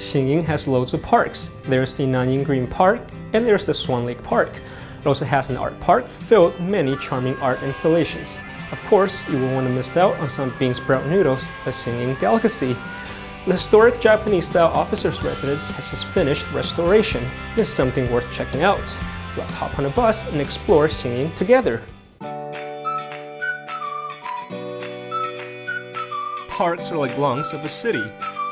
Xinying has loads of parks. There's the Nanying Green Park, and there's the Swan Lake Park. It also has an art park filled with many charming art installations. Of course, you won't want to miss out on some bean sprout noodles, a Xinying delicacy. The historic Japanese-style officers' residence has just finished restoration. It's something worth checking out. Let's hop on a bus and explore Xinying together. Parks are like lungs of a city.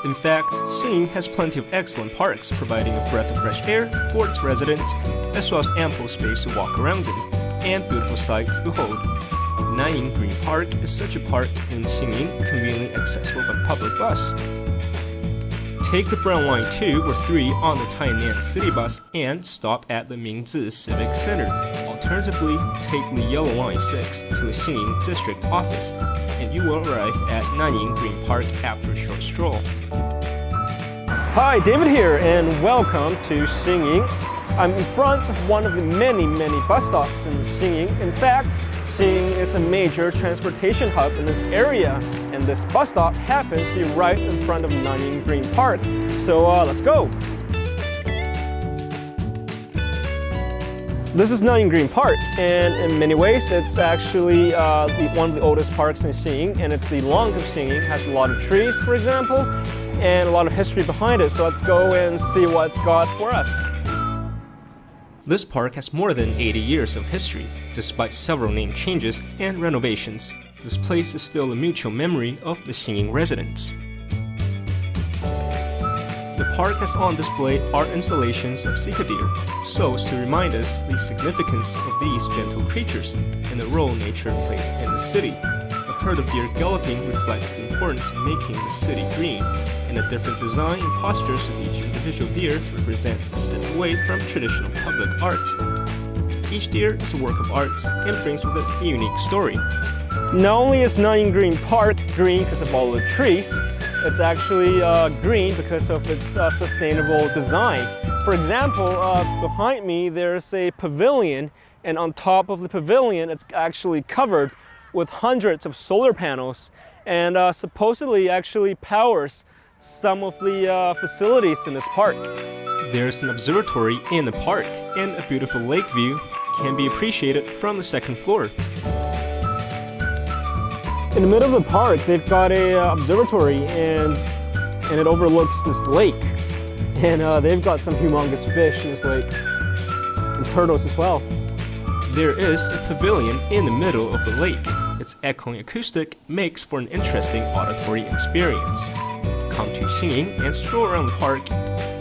In fact, Xinying has plenty of excellent parks, providing a breath of fresh air for its residents, as well as ample space to walk around in, and beautiful sights to behold. Nanying Green Park is such a park in Xinying, conveniently accessible by public bus. Take the Brown Line 2 or 3 on the Tainan city bus and stop at the Mingzi Civic Center. Alternatively, take the Yellow Line 6 to the Xinying District Office, and you will arrive at Nanying Green Park after a short stroll. Hi, David here, and welcome to Xinying. I'm in front of one of the many bus stops in Xinying. In fact, Xinying is a major transportation hub in this area, and this bus stop happens to be right in front of Nanying Green Park. So let's go! This is Nanying Green Park, and in many ways it's actually one of the oldest parks in Xinying, and it's the longest Xinying. It has a lot of trees, for example, and a lot of history behind it. So let's go and see what it's got for us. This park has more than 80 years of history. Despite several name changes and renovations, this place is still a mutual memory of the Xinying residents. The park has on display art installations of sika deer, so as to remind us the significance of these gentle creatures and the role nature plays in the city. A herd of deer galloping reflects the importance of making the city green, and the different design and postures of each individual deer represents a step away from traditional public art. Each deer is a work of art and brings with it a unique story. Not only is Nanying Green Park green because of all the trees, it's actually green because of its sustainable design. For example, behind me there's a pavilion, and on top of the pavilion it's actually covered with hundreds of solar panels, and supposedly actually powers some of the facilities in this park. There's an observatory in the park, and a beautiful lake view can be appreciated from the second floor. In the middle of the park, they've got a observatory, and it overlooks this lake. And they've got some humongous fish in this lake, and turtles as well. There is a pavilion in the middle of the lake. Its echoing acoustic makes for an interesting auditory experience. Come to Xinying and stroll around the park,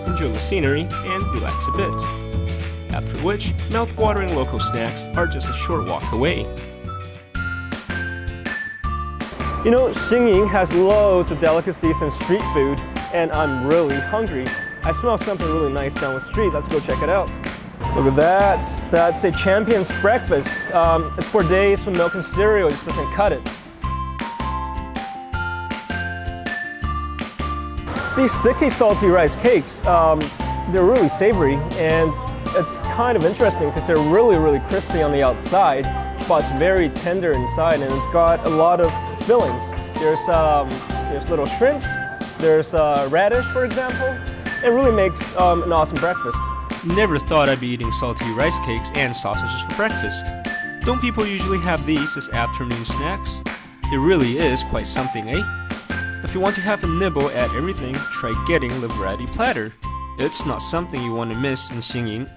enjoy the scenery, and relax a bit. After which, mouth-watering local snacks are just a short walk away. You know, Xinying has loads of delicacies and street food, and I'm really hungry. I smell something really nice down the street. Let's go check it out. Look at that. That's a champion's breakfast. It's for days with milk and cereal. It just doesn't cut it. These sticky salty rice cakes, they're really savory, and it's kind of interesting because they're really crispy on the outside, but it's very tender inside, and it's got a lot of fillings. There's little shrimps, there's radish, for example. It really makes an awesome breakfast. Never thought I'd be eating salty rice cakes and sausages for breakfast. Don't people usually have these as afternoon snacks? It really is quite something, eh? If you want to have a nibble at everything, try getting the variety platter. It's not something you want to miss in Xinying.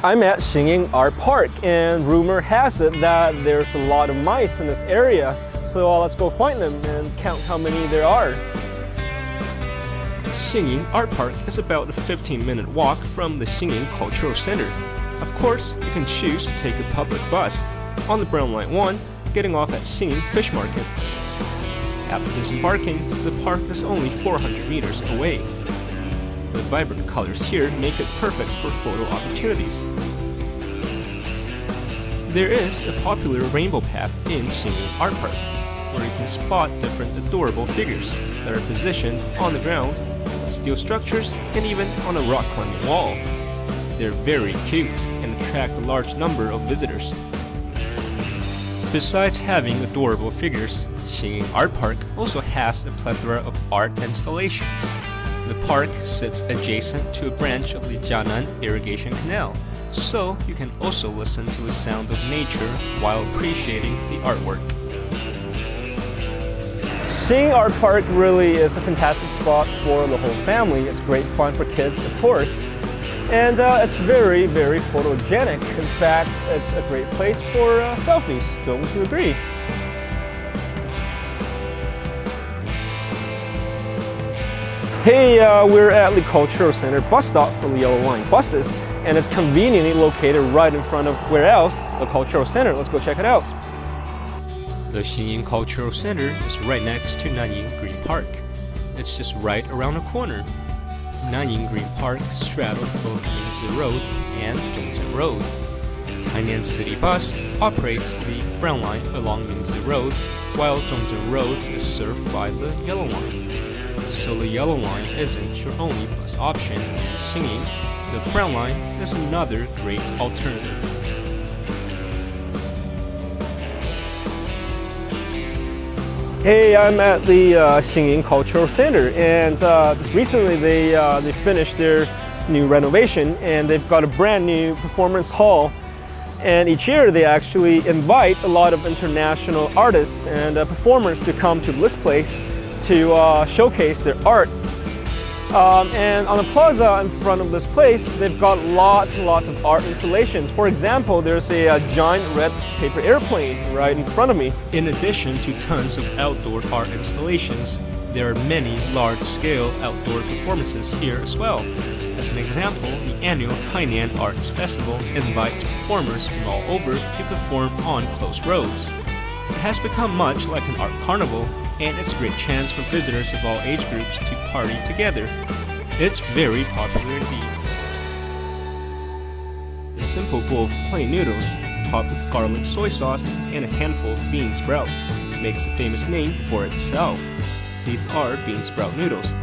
I'm at Xinying Art Park, and rumor has it that there's a lot of mice in this area. So let's go find them and count how many there are. Xinying Art Park is about a 15-minute walk from the Xinying Cultural Center. Of course, you can choose to take a public bus on the Brown Line 1, getting off at Xinying Fish Market. After disembarking, the park is only 400 meters away. The vibrant colors here make it perfect for photo opportunities. There is a popular rainbow path in Xinying Art Park, where you can spot different adorable figures that are positioned on the ground, steel structures, and even on a rock climbing wall. They're very cute and attract a large number of visitors. Besides having adorable figures, Xingyin Art Park also has a plethora of art installations. The park sits adjacent to a branch of the Tainan irrigation canal, so you can also listen to the sound of nature while appreciating the artwork. Xingyin Art Park really is a fantastic spot for the whole family. It's great fun for kids, of course. And it's very, very photogenic. In fact, it's a great place for selfies. Don't you agree? Hey, we're at the Cultural Center bus stop for the Yellow Line buses, and it's conveniently located right in front of where else? The Cultural Center. Let's go check it out. The Xingyin Cultural Center is right next to Nanying Green Park. It's just right around the corner. Nanying Green Park straddles both Yingzi Road and Zhongzhen Road. Tainan City Bus operates the Brown Line along Yingzi Road, while Zhongzhen Road is served by the Yellow Line. So the Yellow Line isn't your only bus option in Xingyin. The Brown Line is another great alternative. Hey, I'm at the Xingyin Cultural Center, and just recently they finished their new renovation, and they've got a brand new performance hall. And each year they actually invite a lot of international artists and performers to come to this place to showcase their arts. And on the plaza in front of this place, they've got lots and lots of art installations. For example, there's a giant red paper airplane right in front of me. In addition to tons of outdoor art installations, there are many large-scale outdoor performances here as well. As an example, the annual Tainan Arts Festival invites performers from all over to perform on closed roads. It has become much like an art carnival, and it's a great chance for visitors of all age groups to party together. It's very popular indeed. A simple bowl of plain noodles, topped with garlic soy sauce and a handful of bean sprouts, makes a famous name for itself. These are bean sprout noodles.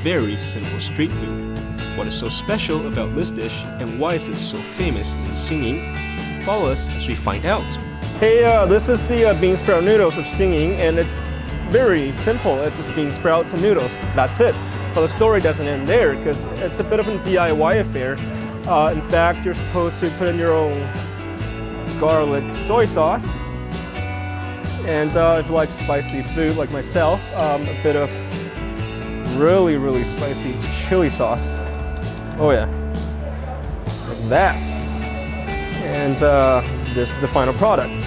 Very simple street food. What is so special about this dish, and why is it so famous in Xingyin? Follow us as we find out. Hey, this is the bean sprout noodles of Xingyin, and it's very simple. It's just bean sprouts and noodles. That's it. But the story doesn't end there, because it's a bit of a DIY affair. In fact, you're supposed to put in your own garlic soy sauce. And if you like spicy food like myself, a bit of really, really spicy chili sauce. Oh yeah, like that. And this is the final product.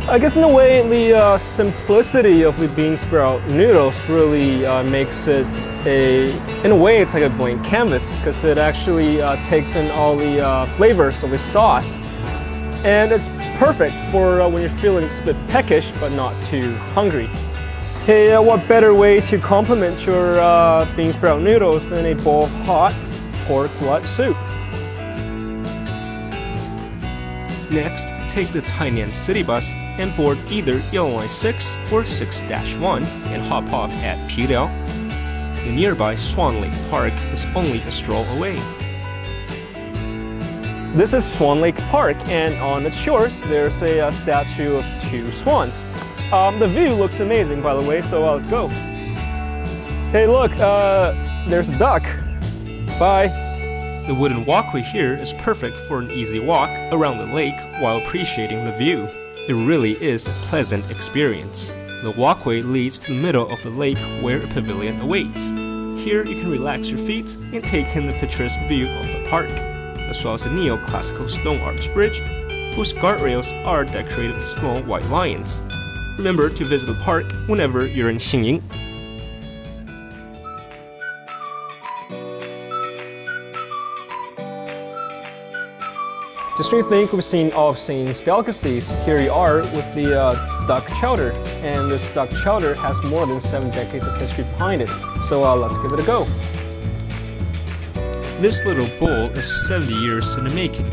I guess in a way, the simplicity of the bean sprout noodles really makes it in a way, it's like a blank canvas, because it actually takes in all the flavors of the sauce. And it's perfect for when you're feeling just a bit peckish, but not too hungry. Hey, what better way to complement your bean sprout noodles than a bowl of hot pork blood soup? Next, take the Tainan City Bus and board either Yellow Line 6 or 6-1 and hop off at Pudao. The nearby Swan Lake Park is only a stroll away. This is Swan Lake Park, and on its shores there's a statue of two swans. The view looks amazing, by the way, so let's go. Hey, look, there's a duck. Bye. The wooden walkway here is perfect for an easy walk around the lake while appreciating the view. It really is a pleasant experience. The walkway leads to the middle of the lake where a pavilion awaits. Here you can relax your feet and take in the picturesque view of the park, as well as a neoclassical stone arch bridge, whose guardrails are decorated with small white lions. Remember to visit the park whenever you're in Xingyin. Just when you think we've seen all of Xingyin's delicacies, here you are with the duck chowder. And this duck chowder has more than 7 decades of history behind it. So let's give it a go. This little bowl is 70 years in the making.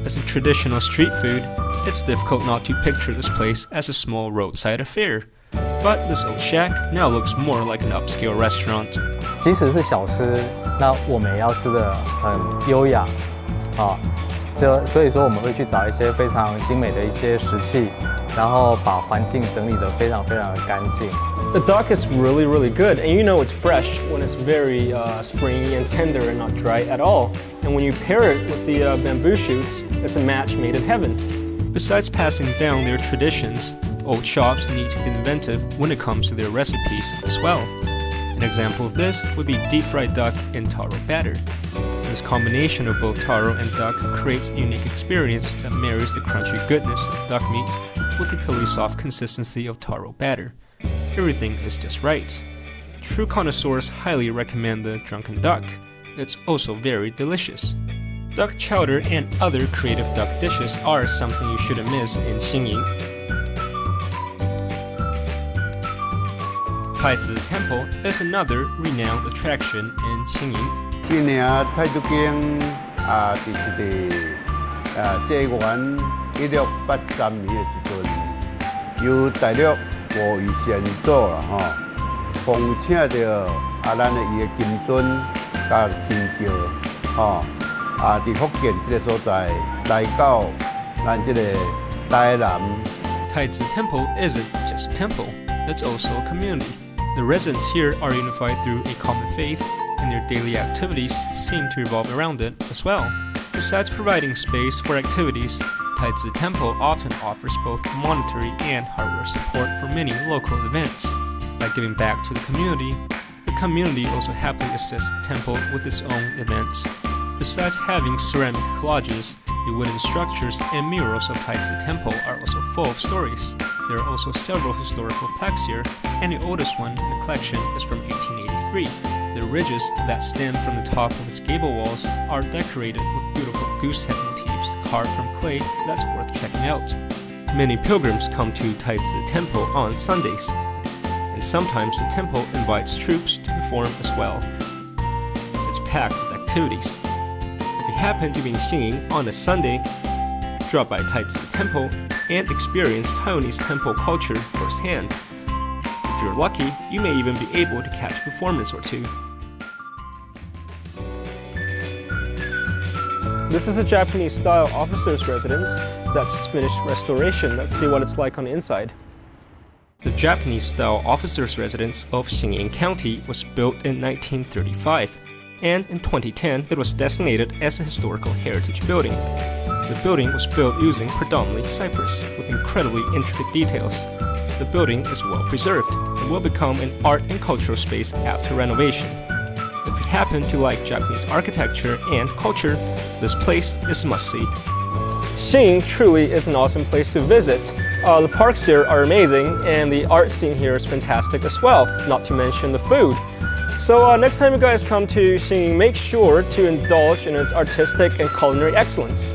As a traditional street food, it's difficult not to picture this place as a small roadside affair. But this old shack now looks more like an upscale restaurant. 即使是小吃，那我们也要吃得很优雅，所以说我们会去找一些非常精美的一些石器，然后把环境整理得非常的干净。The duck is really, really good, and you know it's fresh when it's very springy and tender and not dry at all. And when you pair it with the bamboo shoots, it's a match made in heaven. Besides passing down their traditions, old shops need to be inventive when it comes to their recipes as well. An example of this would be deep-fried duck in taro batter. This combination of both taro and duck creates a unique experience that marries the crunchy goodness of duck meat with the pillowy soft consistency of taro batter. Everything is just right. True connoisseurs highly recommend the drunken duck. It's also very delicious. Duck chowder and other creative duck dishes are something you shouldn't miss in Xingying. Taizi Temple is another renowned attraction in Xingying. 今年太祖宫就是西元1683年的时阵，由大陆5位先祖啦吼，奉请着咱的伊的金尊甲神教吼，伫福建这个所在来到咱这个台南。Taizi Temple isn't just a temple, it's also a community. The residents here are unified through a common faith, and their daily activities seem to revolve around it as well. Besides providing space for activities, Taizi Temple often offers both monetary and hardware support for many local events. By giving back to the community also happily assists the temple with its own events. Besides having ceramic collages, the wooden structures and murals of Taizi Temple are also full of stories. There are also several historical plaques here, and the oldest one in the collection is from 1883. The ridges that stem from the top of its gable walls are decorated with beautiful goose head motifs carved from clay that's worth checking out. Many pilgrims come to Taizi Temple on Sundays, and sometimes the temple invites troops to perform as well. It's packed with activities. If you happen to be in Xingying on a Sunday, drop by Taizi Temple and experience Taiwanese temple culture firsthand. If you're lucky, you may even be able to catch a performance or two. This is a Japanese-style officer's residence that's just finished restoration. Let's see what it's like on the inside. The Japanese-style officer's residence of Xingying County was built in 1935, and in 2010 it was designated as a historical heritage building. The building was built using predominantly cypress with incredibly intricate details. The building is well preserved and will become an art and cultural space after renovation. If you happen to like Japanese architecture and culture, this place is a must-see. Xingying truly is an awesome place to visit. The parks here are amazing, and the art scene here is fantastic as well, not to mention the food. So next time you guys come to Xingying, make sure to indulge in its artistic and culinary excellence.